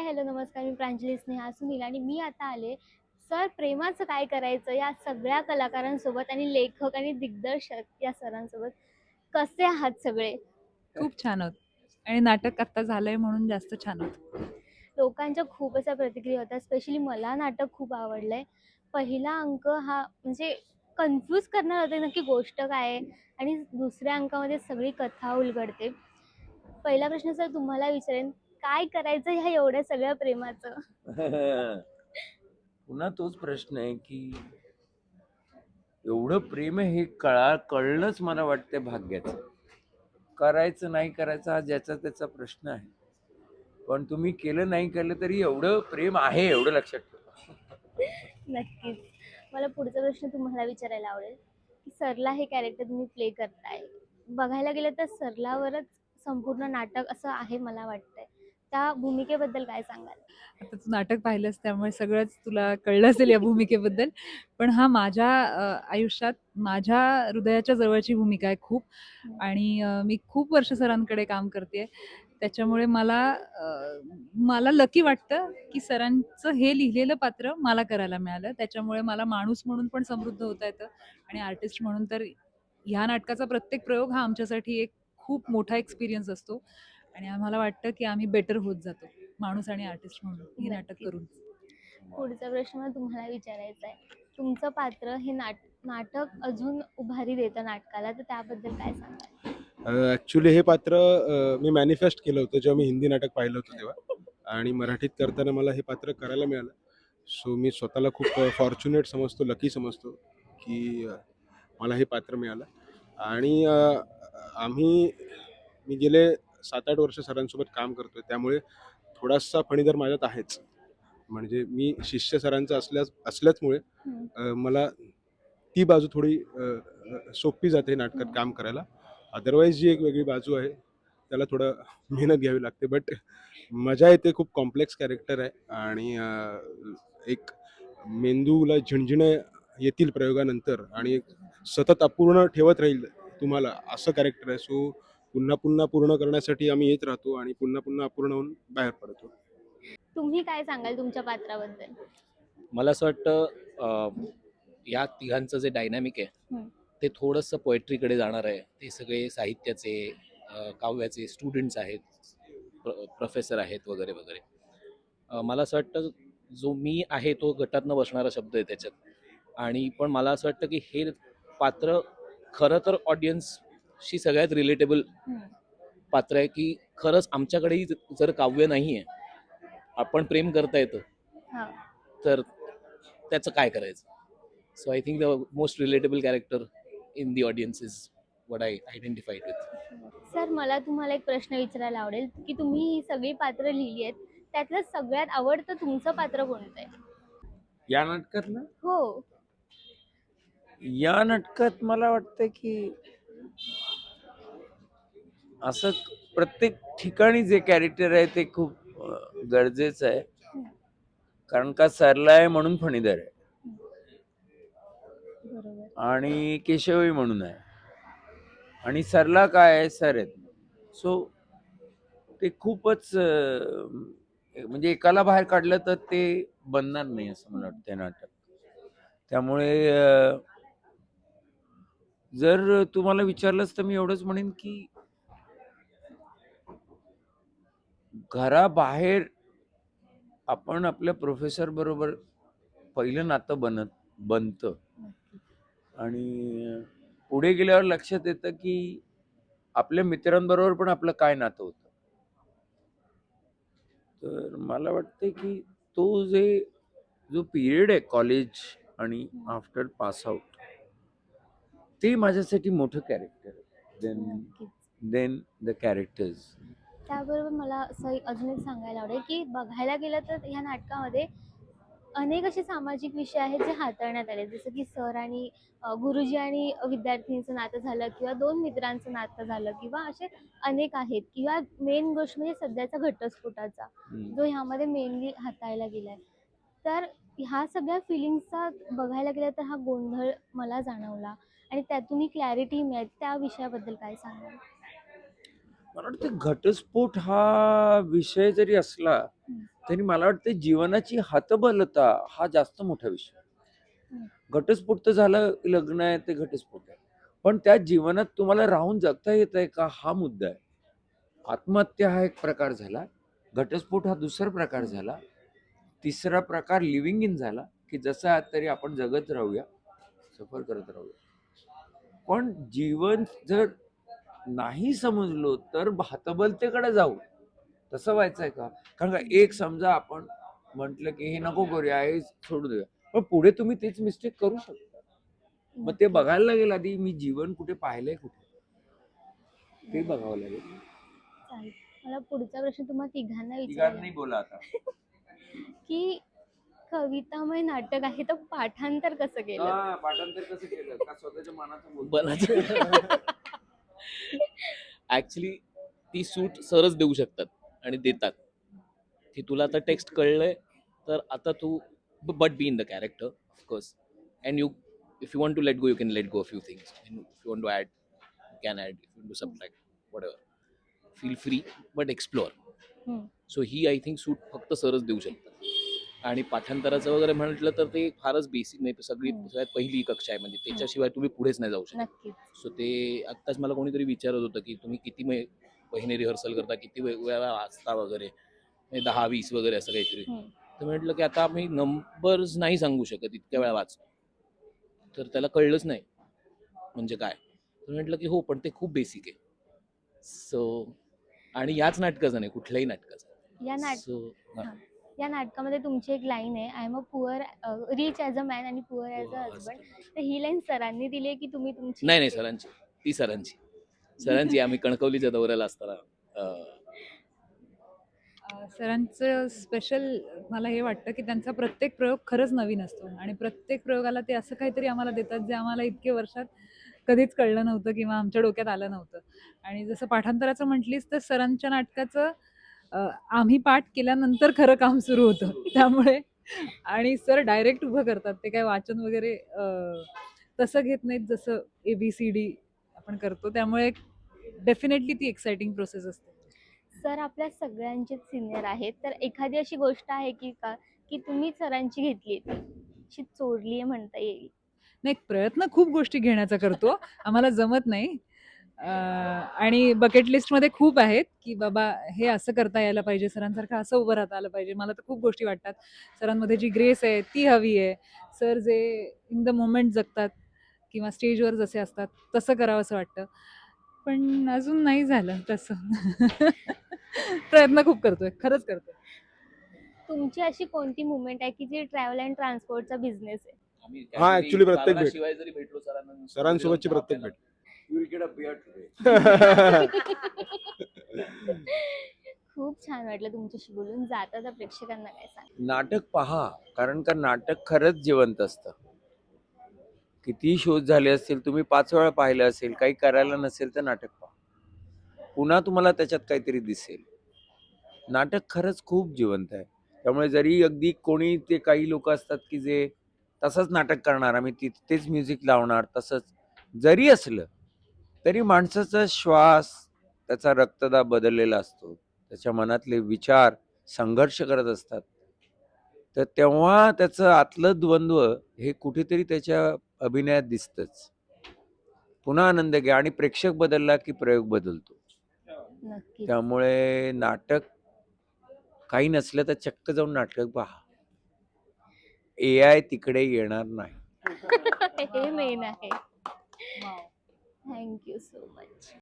Hello, नमस्कार. मी प्रांजली स्नेहा सुनील आणि मी आता आले सर प्रेमाचं काय करायचं या सगळ्या कलाकारांसोबत आणि लेखक आणि दिग्दर्शक या सरांसोबत. कसे आहात सगळे? खूप छान होत आणि नाटक आता झालंय म्हणून जास्त छान होत. लोकांच्या खूप अशा प्रतिक्रिया होत्या. स्पेशली मला नाटक खूप आवडलंय. पहिला अंक हा म्हणजे कन्फ्यूज करणार होते नक्की गोष्ट काय आहे आणि दुसऱ्या अंकामध्ये सगळी कथा उलगडते. पहिला प्रश्न सर तुम्हाला विचारेन, काय करायचं ह्या एवढ्या सगळ्या प्रेमाचं? पुन्हा तोच प्रश्न आहे की एवढं प्रेम आहे हे कळणंच मला वाटतं भाग्याचं. करायचं नाही करायचं हा ज्याचा त्याचा प्रश्न आहे, पण तुम्ही केलं नाही केलं तरी एवढं प्रेम आहे एवढं लक्षात ठेवा. नक्कीच. मला पुढचा प्रश्न तुम्हाला विचारायला आवडेल, की सरला हे कॅरेक्टर तुम्ही प्ले करताय. बघायला गेलं तर सरलावरच संपूर्ण नाटक असं आहे मला वाटतंय. त्या भूमिकेबद्दल काय सांगाल? आता तू नाटक पाहिलंस त्यामुळे सगळंच तुला कळलं असेल या भूमिकेबद्दल. पण हा माझ्या आयुष्यात माझ्या हृदयाच्या जवळची भूमिका आहे खूप. आणि मी खूप वर्ष सरांकडे काम करते. त्याच्यामुळे मला लकी वाटतं की सरांचं हे लिहिलेलं पात्र मला करायला मिळालं. त्याच्यामुळे मला माणूस म्हणून पण समृद्ध होता येतं आणि आर्टिस्ट म्हणून तर ह्या नाटकाचा प्रत्येक प्रयोग हा आमच्यासाठी एक खूप मोठा एक्सपिरियन्स असतो आणि आम्हाला वाटतं की आम्ही बेटर होत जातो माणूस आणि आर्टिस्ट म्हणून हे नाटक नक्कीच. करून. पुढचा प्रश्न मला तुम्हाला विचारायचा आहे. तुमचं पात्र हे नाटक अजून उभारी देतं नाटकाला, तर त्याबद्दल काय सांगाल? ॲक्च्युली हे पात्र मी मॅनिफेस्ट केलं होतं जेव्हा मी हिंदी नाटक पाहिलं होतं तेव्हा, आणि मराठीत करताना मला हे पात्र करायला मिळालं. सो मी स्वतःला खूप फॉर्च्युनेट समजतो, लकी समजतो की मला हे पात्र मिळालं. आणि मी गेले 7-8 वर्ष सरांसोबत काम करतोय, त्यामुळे थोडासा फणीदर माझ्यात आहेच. म्हणजे मी शिष्य सरांचा असल्याचमुळे मला ती बाजू थोडी सोपी जाते नाटकात काम करायला. अदरवाईज जी एक वेगळी बाजू आहे त्याला थोडं मेहनत घ्यावी लागते, बट मजा येते. खूप कॉम्प्लेक्स कॅरेक्टर आहे आणि एक मेंदूला झिणझिण्या येतील प्रयोगानंतर आणि एक सतत अपूर्ण ठेवत राहील तुम्हाला, असं कॅरेक्टर आहे. सो पुन्हा पुन्हा पूर्ण करण्यासाठी आम्ही येत राहतो आणि पुन्हा पुन्हा अपूर्ण होऊन बाहेर पडतो. तुम्ही काय सांगाल तुमच्या पात्राबद्दल? मला असं वाटतं या तिघांचं जे डायनॅमिक आहे ते थोडंसं पोएट्रीकडे जाणार आहे. ते सगळे साहित्याचे काव्याचे स्टुडंट्स आहेत, प्रोफेसर आहेत वगैरे वगैरे. मला असं वाटतं जो मी आहे तो गटातनं बसणारा शब्द आहे त्याच्यात. आणि पण मला असं वाटतं की हे पात्र खरं तर ऑडियन्सशी सगळ्यात रिलेटेबल पात्र आहे, की खरंच आमच्याकडेही जर काव्य नाही आहे, आपण प्रेम करता येतं, हां. तर त्याचं काय करायचं. So I think the most relatable character in the audience is what I identified with. Sir मला तुम्हाला एक प्रश्न विचारायला आवडेल, की तुम्ही ही सगळी पात्र लिहिली आहेत. त्यातलं सगळ्यात आवडतं तुमचं पात्र कोणतं आहे? या नाटकातलं हो. या नाटकात मला वाटतं की असं प्रत्येक ठिकाणी जे कॅरेक्टर आहे ते खूप गरजेचं आहे, कारण का सरला आहे म्हणून फणीदार आहे बरोबर. आणि केशवही म्हणून आहे आणि सरला काय आहे, सर आहेत. सो ते खूपच म्हणजे एकाला बाहेर काढलं तर ते बनणार नाही असं मला वाटतं नाटक. त्यामुळे जर तुम्हाला विचारलंच तर मी एवढंच म्हणेन की घराबाहेर आपण आपल्या प्रोफेसर बरोबर पहिलं नातं बनतं आणि पुढे गेल्यावर लक्षात येतं की आपल्या मित्रांबरोबर पण आपलं काय नातं होतं. तर मला वाटतं की तो जो पिरियड आहे कॉलेज आणि आफ्टर पास आउट, ते माझ्यासाठी मोठं कॅरेक्टर आहे नक्कीच. Then the characters. त्याबरोबर मला असं अजून एक सांगायला आवडेल, की बघायला गेलं तर ह्या नाटकामध्ये अनेक असे सामाजिक विषय आहेत जे हाताळण्यात आले. जसं की सर आणि गुरुजी आणि विद्यार्थिनीचं नातं झालं किंवा 2 मित्रांचं नातं झालं किंवा असे अनेक आहेत किंवा मेन गोष्ट म्हणजे सध्याचा घटस्फोटाचा, जो ह्यामध्ये मेनली हाताळला गेलाय. तर ह्या सगळ्या फिलिंग्सचा बघायला गेलं तर हा गोंधळ मला जाणवला आणि त्यातून ही क्लॅरिटी मिळते. त्या विषयाबद्दल काय सांगाल? मला वाटतं घटस्फोट हा विषय जरी असला तरी मला वाटतं जीवनाची हतबलता हा जास्त मोठा विषय. घटस्फोट तर झालं, लग्न आहे ते घटस्फोट आहे, पण त्या जीवनात तुम्हाला राहून जगता येत आहे का हा मुद्दा आहे. आत्महत्या हा एक प्रकार झाला, घटस्फोट हा दुसरा प्रकार झाला, तिसरा प्रकार लिव्हिंग इन झाला, की जसं आहात तरी आपण जगत राहूया, सफर करत राहूया. पण जीवन जर नाही समजलो तर हतबलतेकडे जाऊ, तसं व्हायचंय का? कारण का एक समजा आपण म्हटलं की हे नको करूया, हे सोडू देऊया, पण पुढे तुम्ही तेच मिस्टेक करू शकता. मग ते बघायला लागेल आधी मी जीवन कुठे पाहिलंय, कुठे ते बघावं लागेल. चालेल. मला पुढचा प्रश्न तुम्हाला तिघांना तिघांनाही विचारायला बोला आता. की कवितामय नाटक आहे तर पाठांतर कसं केलं? पाठांतर कसं केलं का स्वतःच्या मनाचं बोलतो? बनायचं ऍक्च्युली ती सूट सरच देऊ शकतात आणि देतात की तुला आता टेक्स्ट कळलंय तर आता तू but be in the character of course and you if you want to let go you can let go few things if you want to add can add if you to subtract whatever feel free but explore. Hmm. So ही I think suit फक्त सरच देऊ शकतात. आणि पाठांतराचं वगैरे म्हटलं तर ते फारच बेसिक नाही सगळ्यात पहिली कक्षा आहे म्हणजे त्याच्याशिवाय तुम्ही पुढेच नाही जाऊ शकत. नक्कीच. सो ते आत्ताच मला कोणीतरी विचारत होतं की तुम्ही किती महिने रिहर्सल करता, किती वेळा वाचता वगैरे, 10-20 वगैरे असं काहीतरी. तर म्हटलं की आता आम्ही नंबर्स नाही सांगू शकत इतक्या वेळा वाचतो. तर त्याला कळलंच नाही म्हणजे काय. तर म्हटलं की हो पण ते खूप बेसिक आहे. सो आणि याच नाटकाचं नाही कुठल्याही नाटकाचं. या या नाटकामध्ये तुमची एक लाईन आहे, I am a poor rich as a man आणि पुअर ॲज अ हजबंड. तर ही लाईन सरांनी दिली आहे की तुम्ही तुमची? नाही सरांची, ती सरांची आम्ही कणकवलीच्या दौऱ्याला असताना सरांचं स्पेशल मला हे वाटतं की त्यांचा प्रत्येक प्रयोग खरंच नवीन असतो आणि प्रत्येक प्रयोगाला ते असं काहीतरी आम्हाला देतात जे आम्हाला इतके वर्षात कधीच कळलं नव्हतं किंवा आमच्या डोक्यात आलं नव्हतं. आणि जसं पाठांतराचं म्हटलीस तर सरांच्या नाटकाचं आम्ही पाठ केल्यानंतर खरं काम सुरू होतं त्यामुळे. आणि सर डायरेक्ट उभं करतात, ते काय वाचन वगैरे तसं घेत नाहीत जसं ABCD आपण करतो, त्यामुळे डेफिनेटली ती एक्साइटिंग प्रोसेस असते. सर आपल्या सगळ्यांचेच सिनियर आहेत, तर एखादी अशी गोष्ट आहे की की तुम्ही सरांची घेतली अशी चोरली आहे म्हणता येईल? नाही, प्रयत्न खूप गोष्टी घेण्याचा करतो, आम्हाला जमत नाही. आणि बकेट लिस्टमध्ये खूप आहेत की बाबा हे असं करता यायला पाहिजे, सरांसारखं असं उभं राहता आलं पाहिजे. मला तर खूप गोष्टी वाटतात सरांमध्ये जी ग्रेस आहे ती हवी आहे. सर जे इन द मोमेंट जगतात किंवा स्टेजवर जसे असतात तसं करावं असं वाटतं, पण अजून नाही झालं तसं. प्रयत्न खूप करतोय, खरंच करतोय. तुमची अशी कोणती मुवमेंट आहे की जी ट्रॅव्हल अँड ट्रान्सपोर्टचा बिझनेस आहे? आम्ही हा, actually प्रत्येक भेट. शिवाय जरी भेटलो सरांना सरांसोबतची प्रत्येक भेट. You will get a beer today. खूप छान वाटलं तुमच्याशी बोलून. जाता तर प्रेक्षकांना काय सांग? नाटक पहा, कारण का नाटक खरंच जिवंत असतं. कितीही शोध झाले असतील, तुम्ही 5 वेळा पाहिलं असेल, काही करायला नसेल तर नाटक पहा, पुन्हा तुम्हाला त्याच्यात काहीतरी दिसेल. नाटक खरंच खूप जिवंत आहे. त्यामुळे जरी अगदी कोणी ते काही लोक असतात की जे तसंच नाटक करणार, आम्ही तेच म्युझिक लावणार, तसंच जरी असलं तरी माणसाचा श्वास, त्याचा रक्तदाब बदललेला असतो, त्याच्या मनातले विचार संघर्ष करत असतात. तर तेव्हा त्याचं आतलं द्वंद्व हे कुठेतरी त्याच्या अभिनयात दिसतंच. पुन्हा आनंद घ्या आणि प्रेक्षक बदलला की प्रयोग बदलतो. नक्कीच. त्यामुळे नाटक काही नसलं तर चक्क जाऊन नाटक पहा. AI तिकडे येणार नाही. हे मेन आहे. Thank you so much.